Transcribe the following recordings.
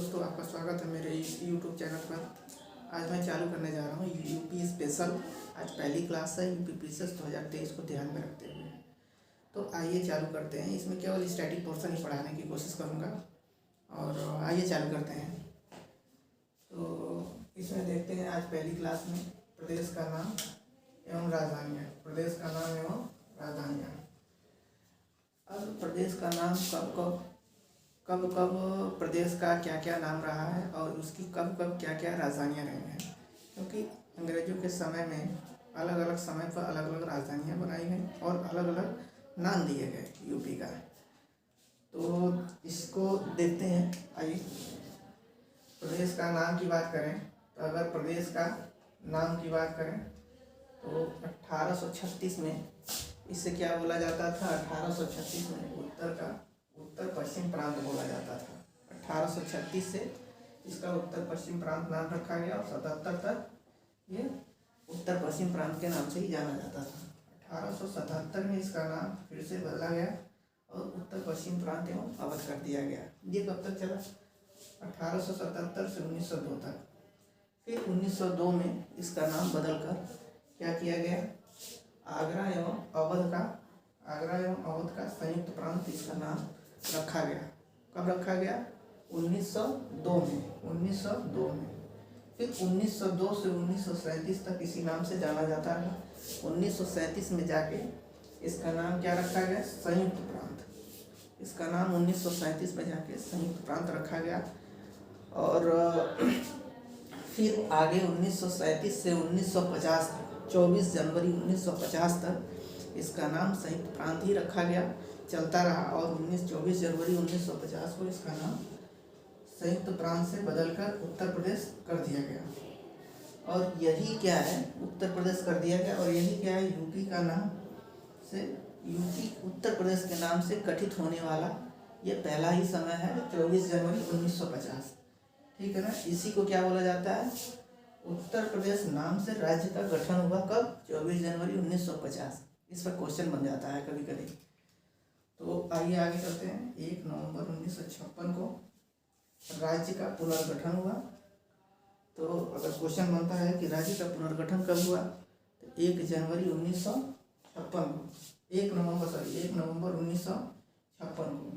दोस्तों, आपका स्वागत है मेरे यूट्यूब चैनल पर। आज मैं चालू करने जा रहा हूँ यूपी स्पेशल। आज पहली क्लास है यूपी प्रीसेस 2023 को ध्यान में रखते हुए। तो आइए चालू करते हैं। इसमें केवल स्टैटिक पोर्शन ही पढ़ाने की कोशिश करूँगा और आइए चालू करते हैं। तो इसमें देखते हैं आज पहली क्लास में प्रदेश का नाम एवं राजधानियाँ। प्रदेश का नाम एवं राजधानियाँ। अब प्रदेश का नाम कब कब प्रदेश का क्या क्या नाम रहा है और उसकी कब कब क्या क्या राजधानियाँ रही हैं, क्योंकि अंग्रेजों के समय में अलग अलग समय पर अलग अलग राजधानियाँ बनाई गई और अलग अलग नाम दिए गए यूपी का। तो इसको देखते हैं। आइए, प्रदेश का नाम की बात करें तो अगर प्रदेश का नाम की बात करें तो 1836 में इससे क्या बोला जाता था। 1836 में उत्तर पश्चिम प्रांत बोला जाता था। 1836 से इसका उत्तर पश्चिम प्रांत नाम रखा गया और 77 तक ये उत्तर पश्चिम प्रांत के नाम से ही जाना जाता था। 1877 में इसका नाम फिर से बदला गया और उत्तर पश्चिम प्रांत एवं अवध कर दिया गया। ये कब तक चला? 1877 से 1902 तक। फिर 1902 में इसका नाम बदलकर क्या किया गया? आगरा एवं अवध का संयुक्त प्रांत इसका नाम रखा गया। कब रखा गया? 1902 में। फिर 1902 से 1937 तक इसी नाम से जाना जाता है। 1937 में जाके इसका नाम क्या रखा गया? संयुक्त प्रांत। इसका नाम 1937 में जाके संयुक्त प्रांत रखा गया। और फिर आगे 1937 से 1950 तक 24 जनवरी 1950 तक इसका नाम संयुक्त प्रांत ही रखा गया, चलता रहा। और 24 जनवरी 1950 को इसका नाम संयुक्त प्रांत से बदलकर उत्तर प्रदेश कर दिया गया। और यही क्या है? उत्तर प्रदेश कर दिया गया। और यही क्या है? यूपी का नाम से यूपी उत्तर प्रदेश के नाम से गठित होने वाला ये पहला ही समय है, 24 जनवरी 1950। ठीक है ना। इसी को क्या बोला जाता है? उत्तर प्रदेश नाम से राज्य का गठन हुआ कब? 24 जनवरी 1950। इस पर क्वेश्चन बन जाता है कभी कभी। तो आइए आगे करते हैं। 1 नवंबर 1956 को राज्य का पुनर्गठन हुआ। तो अगर क्वेश्चन बनता है कि राज्य का पुनर्गठन कब हुआ, तो 1 जनवरी 1956 को 1 नवंबर 1956 को।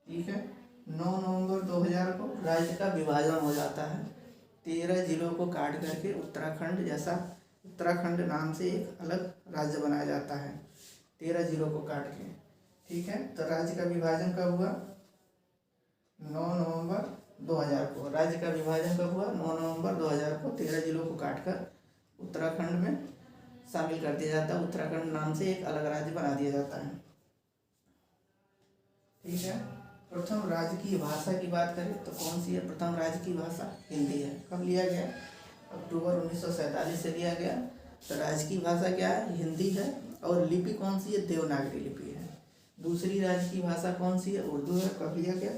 ठीक है। 9 नवंबर 2000 को राज्य का विभाजन हो जाता है। 13 जिलों को काट करके उत्तराखंड जैसा उत्तराखंड नाम से एक अलग राज्य बनाया जाता है, 13 जिलों को काट के। ठीक है। तो राज्य का विभाजन कब हुआ? 9 नवंबर 2000 को। राज्य का विभाजन कब हुआ? 9 नवंबर 2000 को। 13 जिलों को काटकर उत्तराखंड में शामिल कर दिया जाता है। उत्तराखंड नाम से एक अलग राज्य बना दिया जाता है। ठीक है। प्रथम राज्य की भाषा की बात करें तो कौन सी है? प्रथम राज्य की भाषा हिंदी है। कब लिया गया? अक्टूबर 1947 से लिया गया। तो राज्य की भाषा क्या है? हिंदी है। और लिपि कौन सी है? देवनागरी लिपि है। दूसरी राज्य की भाषा कौन सी है? उर्दू है। कब लिया गया?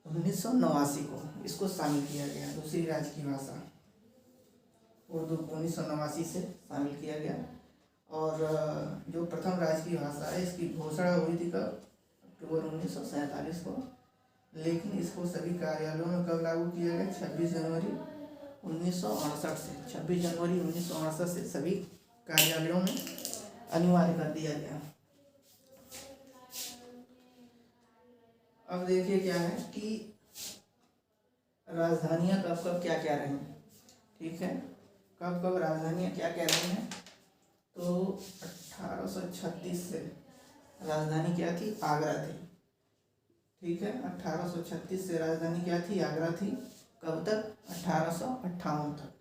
1989 को इसको शामिल किया गया। दूसरी राज्य की भाषा उर्दू 1989 से शामिल किया गया। और जो प्रथम राज्य की भाषा है इसकी घोषणा हुई थी कब? अक्टूबर 1947 को। लेकिन इसको सभी कार्यालयों में कब लागू किया गया? 26 जनवरी 1968 से। 26 जनवरी 1968 से सभी कार्यालयों में अनिवार्य कर दिया गया। अब देखिए क्या है कि राजधानियाँ कब कब क्या क्या रही। ठीक है। कब कब राजधानियाँ क्या क्या रही हैं? तो 1836 से राजधानी क्या थी? आगरा थी। ठीक है। 1836 से राजधानी क्या थी? आगरा थी। कब तक? 1858 तक।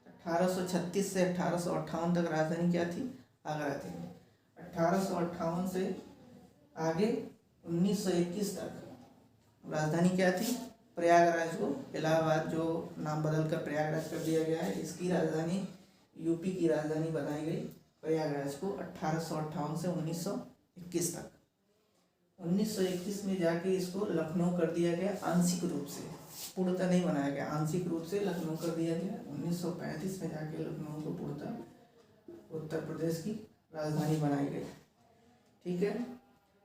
1836 से 1858 तक राजधानी क्या थी? आगरा थी। 1858 से आगे 1921 तक राजधानी क्या थी? प्रयागराज को इलाहाबाद जो नाम बदलकर प्रयागराज कर दिया गया है, इसकी राजधानी यूपी की राजधानी बनाई गई प्रयागराज को 1858 से 1921 तक। 1921 में जाके इसको लखनऊ कर दिया गया आंशिक रूप से, पूर्णतः नहीं बनाया गया, आंशिक रूप से लखनऊ कर दिया गया। 1935 में जाके लखनऊ को पूर्णतः उत्तर प्रदेश की राजधानी बनाई गई। ठीक है।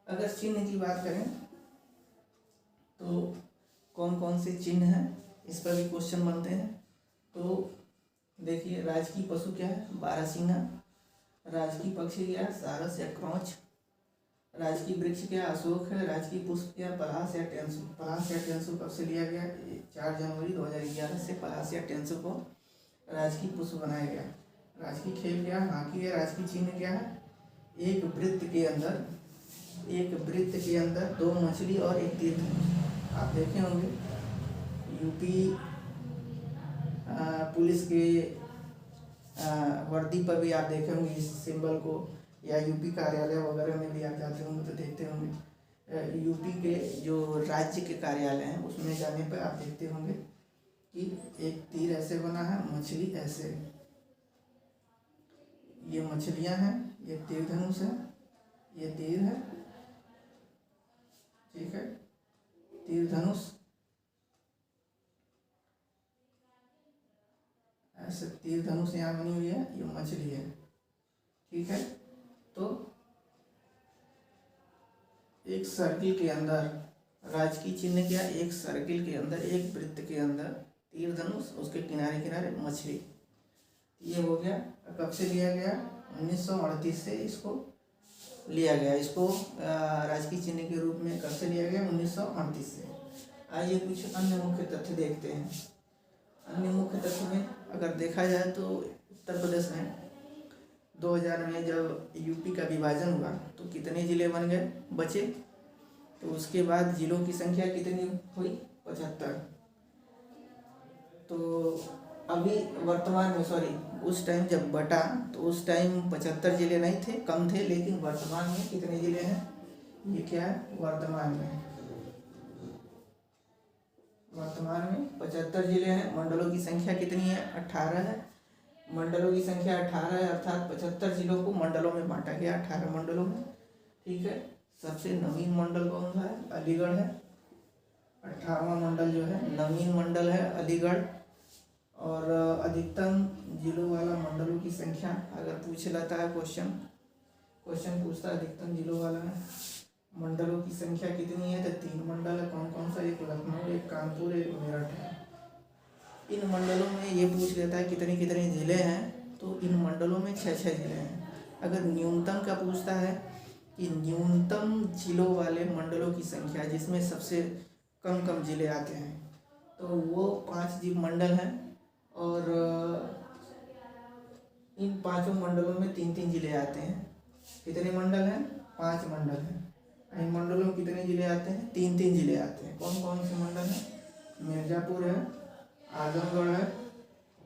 अगर चिन्ह की बात करें तो कौन कौन से चिन्ह हैं, इस पर भी क्वेश्चन बनते हैं। तो देखिए, राजकीय पशु क्या है, बारहसिंगा। राजकीय पक्षी क्या है, सारस या क्रौच। राजकीय वृक्ष क्या, अशोक है। राजकीय पुष्प क्या, पलाश या टेंसु। पलाश या टेंसु कब से लिया गया, 4 जनवरी 2011 से पलाश या टेंसु को राजकीय पुष्प बनाया गया। राजकीय खेल क्या है, हॉकी है। राजकीय चिन्ह क्या है, एक वृत्त के अंदर 2 मछली और एक तीर। आप देखे होंगे यूपी पुलिस के वर्दी पर भी आप देखे होंगे इस सिंबल को, या यूपी कार्यालय वगैरह में भी आप जाते होंगे तो देखते होंगे। यूपी के जो राज्य के कार्यालय हैं उसमें जाने पर आप देखते होंगे कि एक तीर ऐसे बना है, मछली ऐसे। ये मछलियां हैं, ये तीर धनुष है, ये तीर है, ठीक है, तीर धनुष ऐसे तीर धनुष यहाँ बनी हुई है, ये मछली है, ठीक है। तो एक सर्किल के अंदर राजकीय चिन्ह क्या, एक सर्किल के अंदर, एक वृत्त के अंदर तीर धनुष, उसके किनारे किनारे मछली। ये हो गया। कब से लिया गया, 1938 से इसको लिया गया। इसको राजकीय चिन्ह के रूप में कब से लिया गया, 1938 से। आइए कुछ अन्य मुख्य तथ्य देखते हैं। अन्य मुख्य तथ्य में अगर देखा जाए तो उत्तर प्रदेश में 2000 में जब यूपी का विभाजन हुआ तो कितने ज़िले बन गए, बचे। तो उसके बाद जिलों की संख्या कितनी हुई, 75। तो अभी वर्तमान में, सॉरी, उस टाइम जब बटा तो उस टाइम 75 ज़िले नहीं थे, कम थे। लेकिन वर्तमान में कितने ज़िले हैं, ये क्या है, वर्तमान में 75 ज़िले हैं। मंडलों की संख्या कितनी है, 18 है। मंडलों की संख्या 18 है, अर्थात 75 जिलों को मंडलों में बांटा गया, 18 मंडलों में, ठीक है। सबसे नवीन मंडल कौन सा है, अलीगढ़ है। 18वां मंडल जो है नवीन मंडल है, अलीगढ़। और अधिकतम जिलों वाला मंडलों की संख्या अगर पूछ लेता है क्वेश्चन पूछता है अधिकतम जिलों वाला है, मंडलों की संख्या कितनी है, तो 3 मंडल है। कौन कौन सा, एक लखनऊ, एक कानपुर, एक मेरठ है। इन मंडलों में ये पूछ लेता है कितने कितने ज़िले हैं, तो इन मंडलों में 6-6 ज़िले हैं। अगर न्यूनतम का पूछता है कि न्यूनतम जिलों वाले मंडलों की संख्या जिसमें सबसे कम कम ज़िले आते हैं, तो वो 5 मंडल हैं। और इन 5 मंडलों में 3-3 ज़िले आते हैं। कितने मंडल हैं, 5 मंडल हैं। इन मंडलों में कितने ज़िले आते हैं, 3-3 ज़िले आते हैं। कौन कौन से मंडल हैं, मिर्ज़ापुर है, आजमगढ़ है,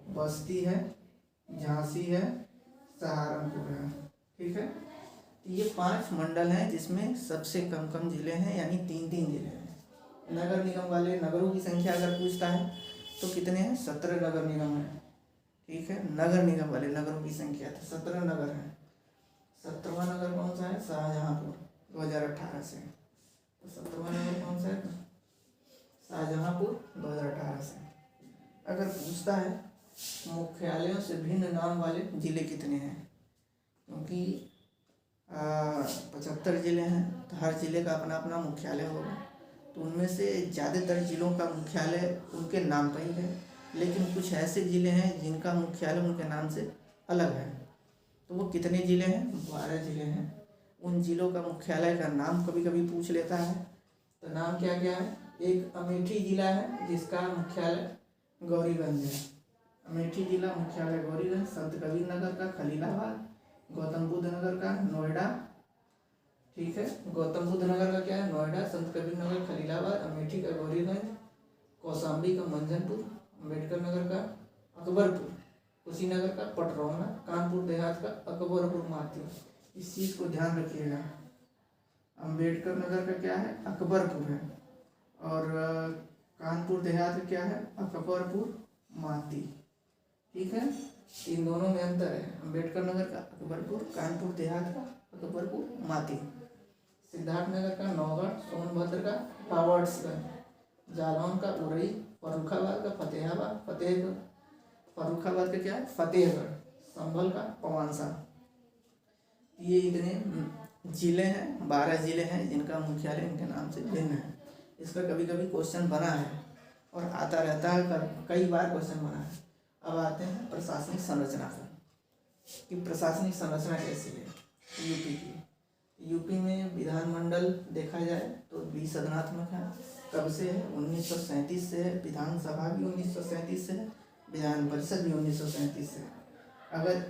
बस्ती है, झांसी है, सहारनपुर है, ठीक है। ये 5 मंडल हैं जिसमें सबसे कम कम ज़िले हैं, यानी 3-3 ज़िले हैं। नगर निगम वाले नगरों की संख्या अगर पूछता है तो कितने हैं, 17 नगर निगम है, ठीक है। नगर निगम वाले नगरों की संख्या तो 17 नगर हैं। 17वां नगर कौन सा है, शाहजहाँपुर, 2018 से। तो 17वां नगर कौन सा है, शाहजहाँपुर, 2018 से। अगर पूछता है मुख्यालयों से भिन्न नाम वाले ज़िले कितने हैं, क्योंकि 75 ज़िले हैं तो हर ज़िले का अपना अपना मुख्यालय होगा। तो उनमें से ज़्यादातर ज़िलों का मुख्यालय उनके नाम पर ही है, लेकिन कुछ ऐसे ज़िले हैं जिनका मुख्यालय उनके नाम से अलग है। तो वो कितने ज़िले हैं, 12 ज़िले हैं। उन ज़िलों का मुख्यालय का नाम कभी कभी पूछ लेता है। तो नाम क्या क्या है, एक अमेठी ज़िला है जिसका मुख्यालय गौरीगंज है। अमेठी जिला मुख्यालय गौरीगंज। संत कबीर नगर का खलीलाबाद, गौतम बुद्ध नगर का नोएडा, ठीक है। गौतम बुद्ध नगर का क्या है, नोएडा। संत कबीर नगर खलीलाबाद, अमेठी का गौरीगंज, कौशाम्बी का मंझनपुर, अम्बेडकर नगर का अकबरपुर, कुशीनगर का पटरौना, कानपुर देहात का अकबरपुर माथी। इस चीज़ को ध्यान रखिएगा, अम्बेडकर नगर का क्या है, अकबरपुर है, और कानपुर देहात का क्या है, अकबरपुर माती, ठीक है। इन दोनों में अंतर है, अम्बेडकर नगर का अकबरपुर, कानपुर देहात का अकबरपुर माती। सिद्धार्थनगर का नौगढ़, सोनभद्र का पावर्ड्सगंज, जालौन का उरई, फर्रुखाबाद का फतेहगढ़, फर्रुखाबाद का क्या है, फतेहगढ़, संभल का पवांसा। ये इतने ज़िले हैं, 12 ज़िले हैं जिनका मुख्यालय इनके नाम से भिन्न है। इस पर कभी कभी क्वेश्चन बना है। और आता रहता है, कई बार क्वेश्चन बना है। अब आते हैं प्रशासनिक संरचना पर कि प्रशासनिक संरचना कैसी है यूपी की। यूपी में विधानमंडल देखा जाए तो द्विसदनात्मक है। कब से है? 1937 से है। विधानसभा भी 1937 से है, विधान परिषद भी 1937 से है। अगर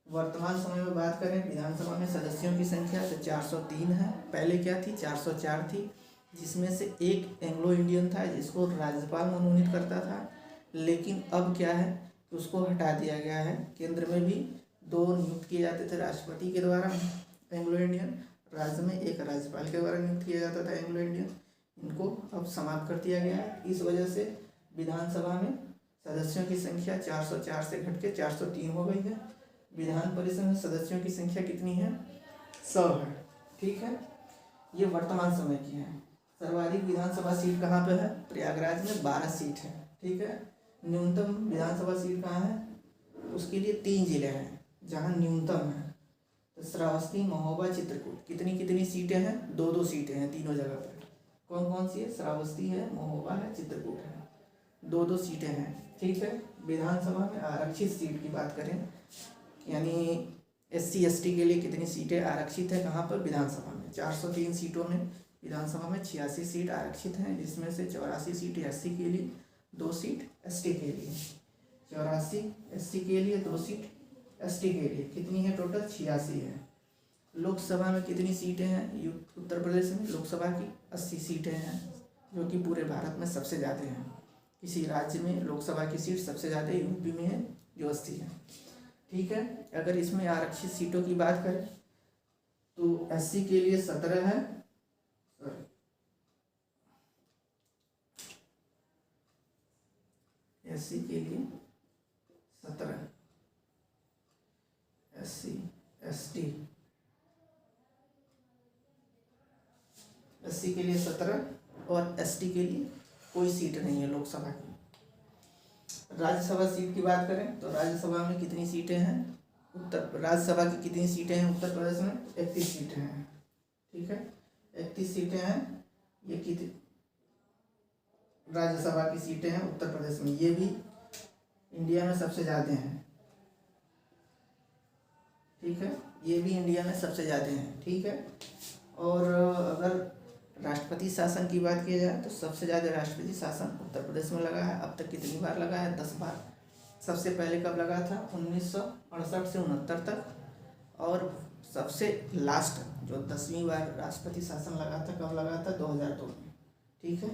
वर्तमान समय में बात करें विधानसभा में सदस्यों की संख्या तो 403 है। पहले क्या थी? 404 थी, जिसमें से एक एंग्लो इंडियन था जिसको राज्यपाल मनोनीत करता था। लेकिन अब क्या है कि उसको हटा दिया गया है। केंद्र में भी 2 नियुक्त किए जाते थे राष्ट्रपति के द्वारा एंग्लो इंडियन, राज्य में एक राज्यपाल के द्वारा नियुक्त किया जाता था एंग्लो इंडियन। इनको अब समाप्त कर दिया गया है। इस वजह से विधानसभा में सदस्यों की संख्या 404 से घट के 403 हो गई है। विधान परिषद में सदस्यों की संख्या कितनी है? 100 है। ठीक है, ये वर्तमान समय की है। सर्वाधिक विधानसभा सीट कहाँ पे है? प्रयागराज में 12 सीट है। ठीक है, न्यूनतम विधानसभा सीट कहाँ है? उसके लिए 3 जिले हैं जहाँ न्यूनतम है। तो श्रावस्ती, महोबा, चित्रकूट। कितनी कितनी सीटें हैं? 2-2 सीटें हैं तीनों जगह पर। कौन कौन सी है? श्रावस्ती है, महोबा है, चित्रकूट है। 2-2 सीटें हैं। ठीक है, विधानसभा में आरक्षित सीट की बात करें यानी SC ST के लिए कितनी सीटें आरक्षित है? कहाँ पर? विधानसभा में 403 सीटों में विधानसभा में 86 सीट आरक्षित हैं, जिसमें से 84 सीट SC के लिए, 2 सीट ST के लिए। 84 SC के लिए, 2 सीट ST के लिए। कितनी है टोटल? 86 है। लोकसभा में कितनी सीटें हैं उत्तर प्रदेश में? लोकसभा की 80 सीटें हैं, जो कि पूरे भारत में सबसे ज़्यादा हैं। किसी राज्य में लोकसभा की सीट सबसे ज़्यादा यूपी में है, जो 80 है। ठीक है, अगर इसमें आरक्षित सीटों की बात करें तो SC के लिए 17 है, SC के लिए 17, SC ST SC के लिए 17 और ST के लिए कोई सीट नहीं है लोकसभा की। राज्यसभा सीट की बात करें तो राज्यसभा में कितनी सीटें हैं? राज्यसभा की कितनी सीटें हैं उत्तर प्रदेश में? 31 सीटें हैं। ठीक है, 31 सीटें हैं। ये कितनी राज्यसभा की सीटें हैं उत्तर प्रदेश में? ये भी इंडिया में सबसे ज़्यादा हैं। ठीक है, ये भी इंडिया में सबसे ज़्यादा हैं। ठीक है, और अगर राष्ट्रपति शासन की बात की जाए तो सबसे ज़्यादा राष्ट्रपति शासन उत्तर प्रदेश में लगा है। अब तक कितनी बार लगा है? 10 बार। सबसे पहले कब लगा था? 1968 से 69 तक। और सबसे लास्ट जो 10वीं बार राष्ट्रपति शासन लगा था, कब लगा था? 2002 में। ठीक है,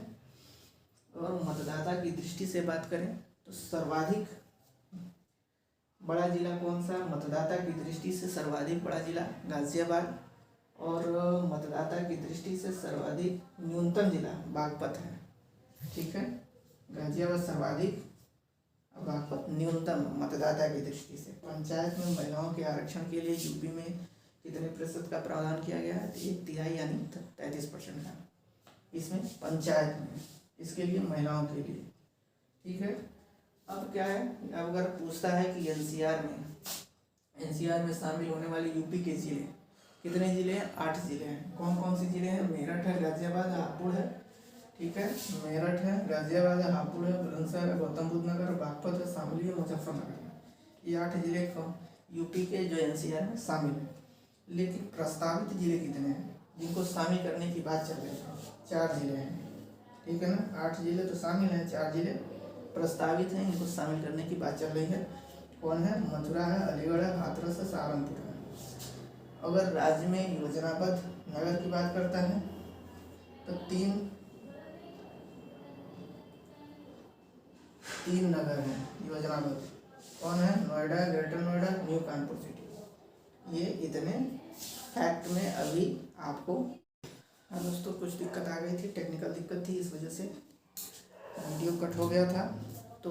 और मतदाता की दृष्टि से बात करें तो सर्वाधिक बड़ा जिला कौन सा? मतदाता की दृष्टि से सर्वाधिक बड़ा जिला गाजियाबाद, और मतदाता की दृष्टि से सर्वाधिक न्यूनतम जिला बागपत है। ठीक है, गाजियाबाद सर्वाधिक, बागपत न्यूनतम मतदाता की दृष्टि से। पंचायत में महिलाओं के आरक्षण के लिए यूपी में कितने प्रतिशत का प्रावधान किया गया है? 1/3 यानी 33% का इसमें पंचायत में, इसके लिए महिलाओं के लिए। ठीक है, अब क्या है, अब अगर पूछता है कि एनसीआर में शामिल होने वाले यूपी के जिले कितने जिले हैं? 8 जिले हैं। कौन कौन से जिले हैं? मेरठ है, गाजियाबाद है, हापुड़ है। ठीक है, मेरठ है, गाजियाबाद है, हापुड़ है, बुलंदशहर है, गौतम बुद्ध नगर, बागपत है, शामली है, मुजफ्फरनगर है। ये 8 जिले यूपी के जो एनसीआर में शामिल है। लेकिन प्रस्तावित जिले कितने हैं जिनको शामिल करने की बात चल रही है? 4 जिले हैं। ठीक है ना, 8 जिले तो शामिल हैं, 4 जिले प्रस्तावित हैं, इनको शामिल करने की बात चल रही है। कौन है? मथुरा है, अलीगढ़ है, हाथरस है, सहारनपुर है। अगर राज्य में योजनाबद्ध नगर की बात करता है तो 3 नगर हैं योजनाबद्ध। कौन है? Noida, greater Noida, new Kanpur city. ये इतने फैक्ट में अभी आपको। हाँ दोस्तों, कुछ दिक्कत आ गई थी, टेक्निकल दिक्कत थी, इस वजह से वीडियो कट हो गया था। तो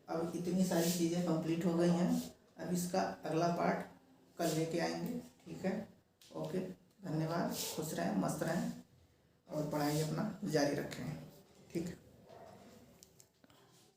अब इतनी सारी चीज़ें कंप्लीट हो गई हैं। अब इसका अगला पार्ट कल लेके आएंगे। ठीक है, ओके, धन्यवाद। खुश रहें, मस्त रहें और पढ़ाई अपना जारी रखें।